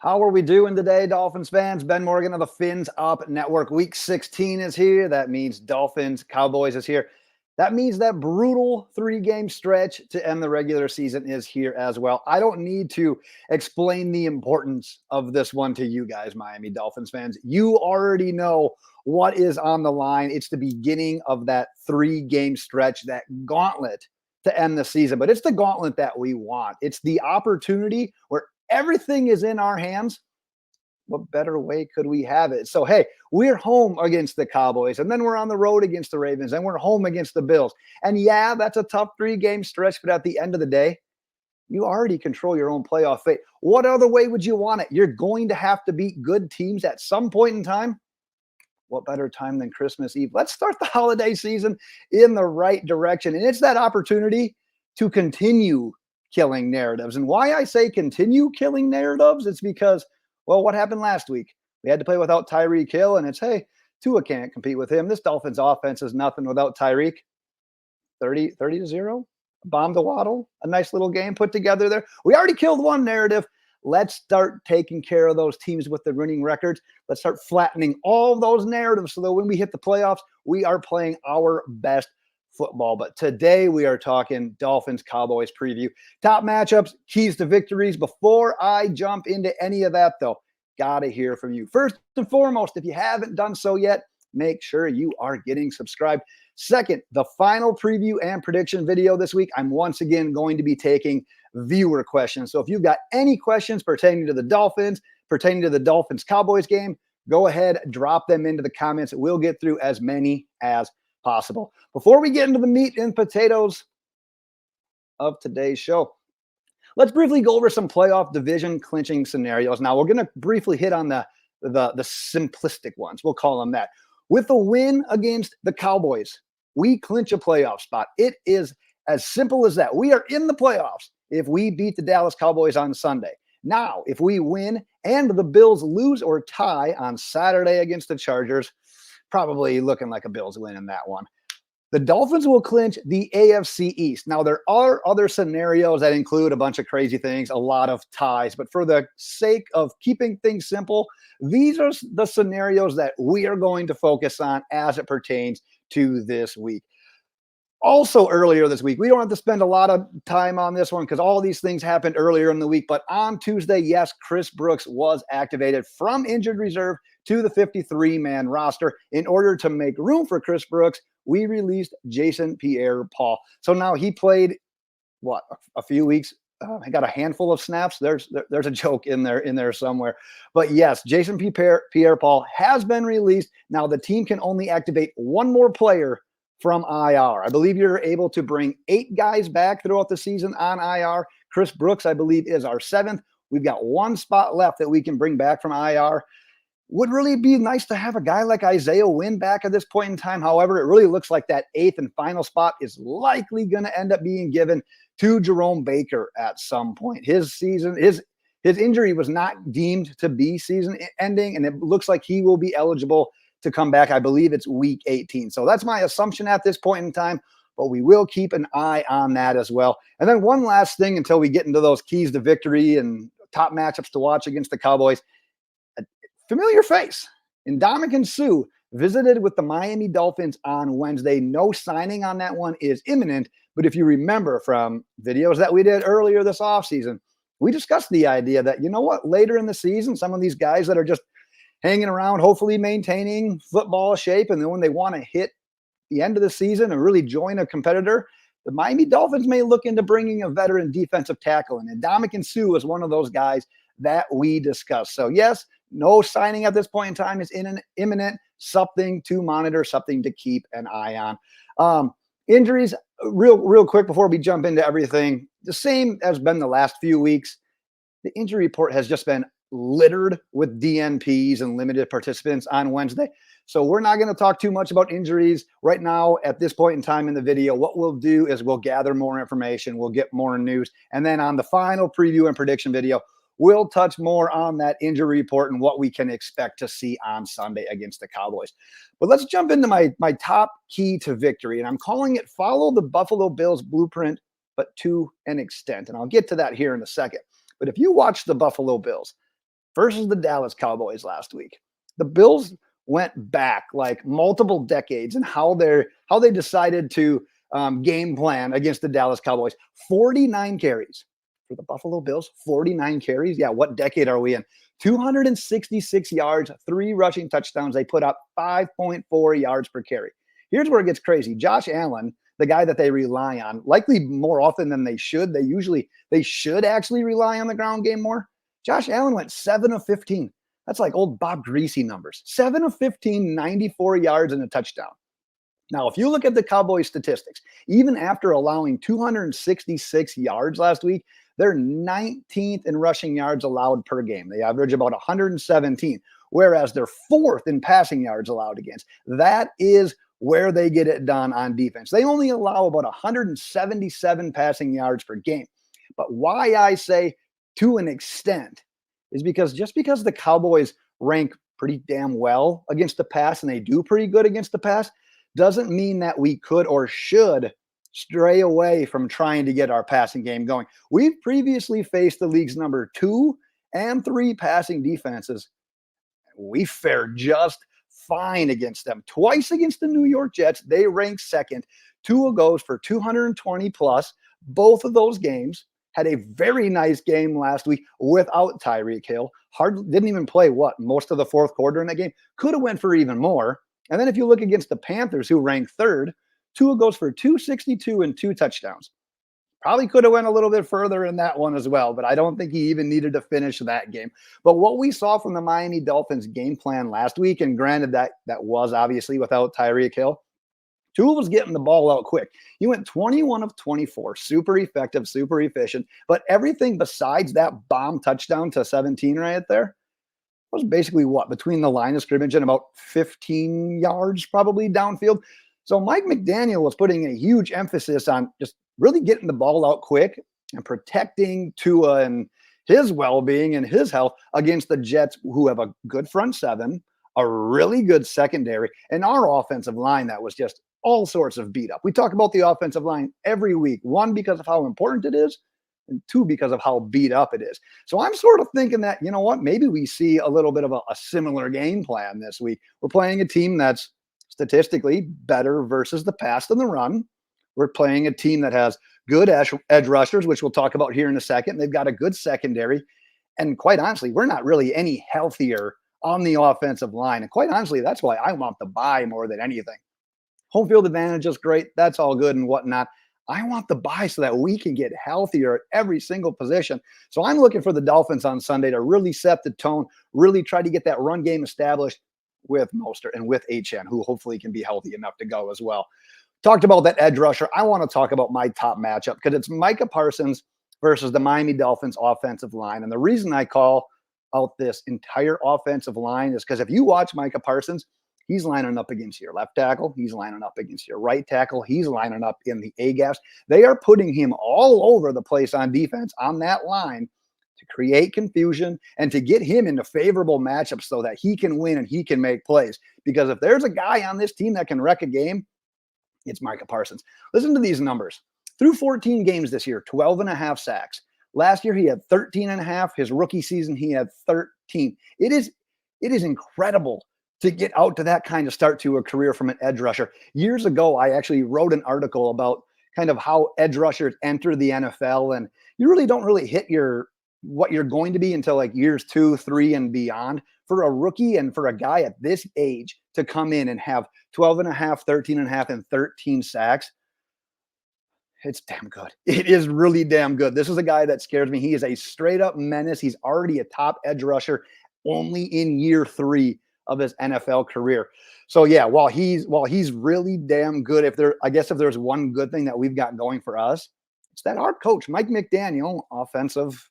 How are we doing today, Dolphins fans? Ben Morgan of the Fins Up Network. Week 16 is here. That means Dolphins, Cowboys is here. That means that brutal three-game stretch to end the regular season is here as well. I don't need to explain the importance of this one to you guys, Miami Dolphins fans. You already know what is on the line. It's the beginning of that three-game stretch, that gauntlet to end the season. But it's the gauntlet that we want. It's the opportunity where everything is in our hands. What better way could we have it? So, hey, we're home against the Cowboys, and then we're on the road against the Ravens, and we're home against the Bills. And yeah, that's a tough three-game stretch, but at the end of the day, you already control your own playoff fate. What other way would you want it? You're going to have to beat good teams at some point in time. What better time than Christmas Eve? Let's start the holiday season in the right direction. And it's that opportunity to continue killing narratives. And why I say continue killing narratives, it's because, well, what happened last week? We had to play without Tyreek Hill, and it's, hey, Tua can't compete with him. This Dolphins offense is nothing without Tyreek. 30-0. Bomb to Waddle. A nice little game put together there. We already killed one narrative. Let's start taking care of those teams with the winning records. Let's start flattening all those narratives so that when we hit the playoffs, we are playing our best football. But today we are talking Dolphins Cowboys preview. Top matchups, keys to victories. Before I jump into any of that, though, gotta hear from you. First and foremost, if you haven't done so yet, make sure you are getting subscribed. Second, the final preview and prediction video this week, I'm once again going to be taking viewer questions. So if you've got any questions pertaining to the Dolphins, pertaining to the Dolphins Cowboys game, go ahead, drop them into the comments. We'll get through as many as possible. Before we get into the meat and potatoes of today's show, let's briefly go over some playoff division clinching scenarios. Now, we're going to briefly hit on the simplistic ones. We'll call them that. With a win against the Cowboys, we clinch a playoff spot. It is as simple as that. We are in the playoffs if we beat the Dallas Cowboys on Sunday. Now, if we win and the Bills lose or tie on Saturday against the Chargers, probably looking like a Bills win in that one, the Dolphins will clinch the AFC East. Now, there are other scenarios that include a bunch of crazy things, a lot of ties, but for the sake of keeping things simple, these are the scenarios that we are going to focus on as it pertains to this week. Also, earlier this week, we don't have to spend a lot of time on this one because all these things happened earlier in the week. But on Tuesday, yes, Chris Brooks was activated from injured reserve to the 53-man roster. In order to make room for Chris Brooks, we released Jason Pierre-Paul. So now he played, a few weeks. I got a handful of snaps. There's a joke in there somewhere. But yes, Jason Pierre-Paul has been released. Now the team can only activate one more player from IR. I believe you're able to bring 8 guys back throughout the season on IR. Chris Brooks, I believe, is our 7th. We've got one spot left that we can bring back from IR. Would really be nice to have a guy like Isaiah Wynn back at this point in time. However, it really looks like that 8th and final spot is likely going to end up being given to Jerome Baker at some point. His injury was not deemed to be season ending, and it looks like he will be eligible to come back. I believe it's week 18. So that's my assumption at this point in time, but we will keep an eye on that as well. And then one last thing until we get into those keys to victory and top matchups to watch against the Cowboys. A familiar face. Ndamukong Suh visited with the Miami Dolphins on Wednesday. No signing on that one is imminent, but if you remember from videos that we did earlier this offseason, we discussed the idea that, you know what, later in the season, some of these guys that are just hanging around, hopefully maintaining football shape, and then when they want to hit the end of the season and really join a competitor, the Miami Dolphins may look into bringing a veteran defensive tackle. And Ndamukong Suh is one of those guys that we discussed. So yes, no signing at this point in time is imminent, something to monitor, something to keep an eye on. Injuries, real quick before we jump into everything, the same as been the last few weeks. The injury report has just been littered with DNPs and limited participants on Wednesday. So we're not going to talk too much about injuries right now at this point in time in the video. What we'll do is we'll gather more information. We'll get more news. And then on the final preview and prediction video, we'll touch more on that injury report and what we can expect to see on Sunday against the Cowboys. But let's jump into my top key to victory. And I'm calling it follow the Buffalo Bills blueprint, but to an extent. And I'll get to that here in a second. But if you watch the Buffalo Bills, versus the Dallas Cowboys last week. The Bills went back like multiple decades and how they decided to game plan against the Dallas Cowboys. 49 carries for the Buffalo Bills. 49 carries. Yeah, what decade are we in? 266 yards, 3 rushing touchdowns. They put up 5.4 yards per carry. Here's where it gets crazy. Josh Allen, the guy that they rely on, likely more often than they should. They should actually rely on the ground game more. Josh Allen went 7 of 15. That's like old Bob Greasy numbers. 7 of 15, 94 yards and a touchdown. Now, if you look at the Cowboys statistics, even after allowing 266 yards last week, they're 19th in rushing yards allowed per game. They average about 117, whereas they're 4th in passing yards allowed against. That is where they get it done on defense. They only allow about 177 passing yards per game. But why I say to an extent is because just because the Cowboys rank pretty damn well against the pass and they do pretty good against the pass doesn't mean that we could or should stray away from trying to get our passing game going. We've previously faced the league's number 2 and 3 passing defenses. We fared just fine against them. Twice against the New York Jets, they ranked second. Tua goes for 220 plus. Both of those games had a very nice game last week without Tyreek Hill. Didn't even play most of the fourth quarter in that game. Could have went for even more. And then if you look against the Panthers, who ranked third, Tua goes for 262 and 2 touchdowns. Probably could have went a little bit further in that one as well, but I don't think he even needed to finish that game. But what we saw from the Miami Dolphins game plan last week, and granted that was obviously without Tyreek Hill, Tua was getting the ball out quick. He went 21 of 24, super effective, super efficient. But everything besides that bomb touchdown to 17 right there was basically between the line of scrimmage and about 15 yards probably downfield. So Mike McDaniel was putting a huge emphasis on just really getting the ball out quick and protecting Tua and his well-being and his health against the Jets, who have a good front seven, a really good secondary, and our offensive line that was just all sorts of beat up. We talk about the offensive line every week, 1, because of how important it is, and 2, because of how beat up it is. So I'm sort of thinking that, you know what, maybe we see a little bit of a similar game plan this week. We're playing a team that's statistically better versus the pass than the run. We're playing a team that has good edge rushers, which we'll talk about here in a second. They've got a good secondary. And quite honestly, we're not really any healthier on the offensive line. And quite honestly, that's why I want the bye more than anything. Home field advantage is great. That's all good and whatnot. I want the bye so that we can get healthier at every single position. So I'm looking for the Dolphins on Sunday to really set the tone, really try to get that run game established with Mostert and with Achane, who hopefully can be healthy enough to go as well. Talked about that edge rusher. I want to talk about my top matchup because it's Micah Parsons versus the Miami Dolphins offensive line. And the reason I call out this entire offensive line is because if you watch Micah Parsons, he's lining up against your left tackle. He's lining up against your right tackle. He's lining up in the A-gaps. They are putting him all over the place on defense on that line to create confusion and to get him into favorable matchups so that he can win and he can make plays. Because if there's a guy on this team that can wreck a game, it's Micah Parsons. Listen to these numbers. Through 14 games this year, 12 and a half sacks. Last year, he had 13 and a half. His rookie season, he had 13. It is incredible to get out to that kind of start to a career from an edge rusher. Years ago, I actually wrote an article about kind of how edge rushers enter the NFL, and you really don't really hit what you're going to be until like years 2, 3, and beyond. For a rookie and for a guy at this age to come in and have 12 and a half, 13 and a half, and 13 sacks, it's damn good. It is really damn good. This is a guy that scares me. He is a straight up menace. He's already a top edge rusher only in year 3 of his NFL career. So yeah, while he's really damn good, if there's one good thing that we've got going for us, it's that our coach, Mike McDaniel, offensive,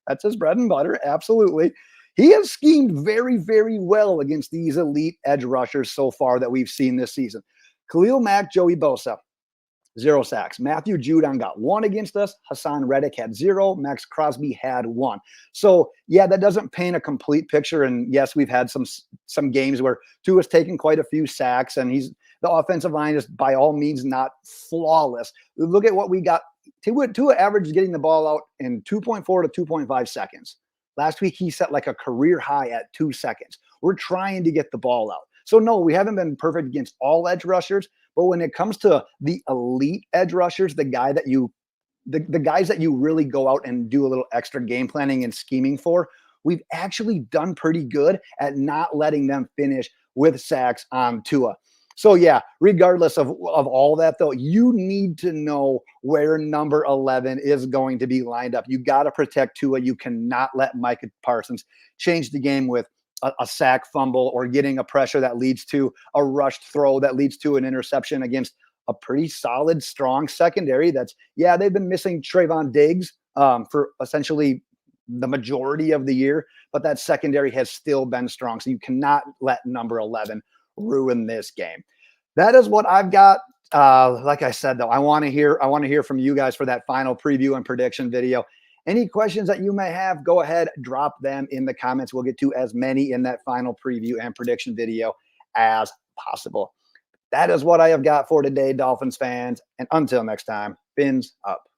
that's his bread and butter. Absolutely. He has schemed very, very well against these elite edge rushers so far that we've seen this season. Khalil Mack, Joey Bosa, 0 sacks. Matthew Judon got 1 against us. Hassan Reddick had 0. Max Crosby had 1. So yeah, that doesn't paint a complete picture. And yes, we've had some games where Tua's taken quite a few sacks, and the offensive line is by all means not flawless. Look at what we got. Tua averaged getting the ball out in 2.4 to 2.5 seconds. Last week, he set like a career high at 2 seconds. We're trying to get the ball out. So, no, we haven't been perfect against all edge rushers, but when it comes to the elite edge rushers, the guys that you really go out and do a little extra game planning and scheming for, we've actually done pretty good at not letting them finish with sacks on Tua. So, yeah, regardless of all that, though, you need to know where number 11 is going to be lined up. You got to protect Tua. You cannot let Micah Parsons change the game with a sack fumble or getting a pressure that leads to a rushed throw that leads to an interception against a pretty solid, strong secondary. They've been missing Trayvon Diggs for essentially the majority of the year, but that secondary has still been strong. So you cannot let number 11 ruin this game. That is what I've got. Like I said, though, I want to hear from you guys for that final preview and prediction video. Any questions that you may have, go ahead, drop them in the comments. We'll get to as many in that final preview and prediction video as possible. That is what I have got for today, Dolphins fans. And until next time, fins up.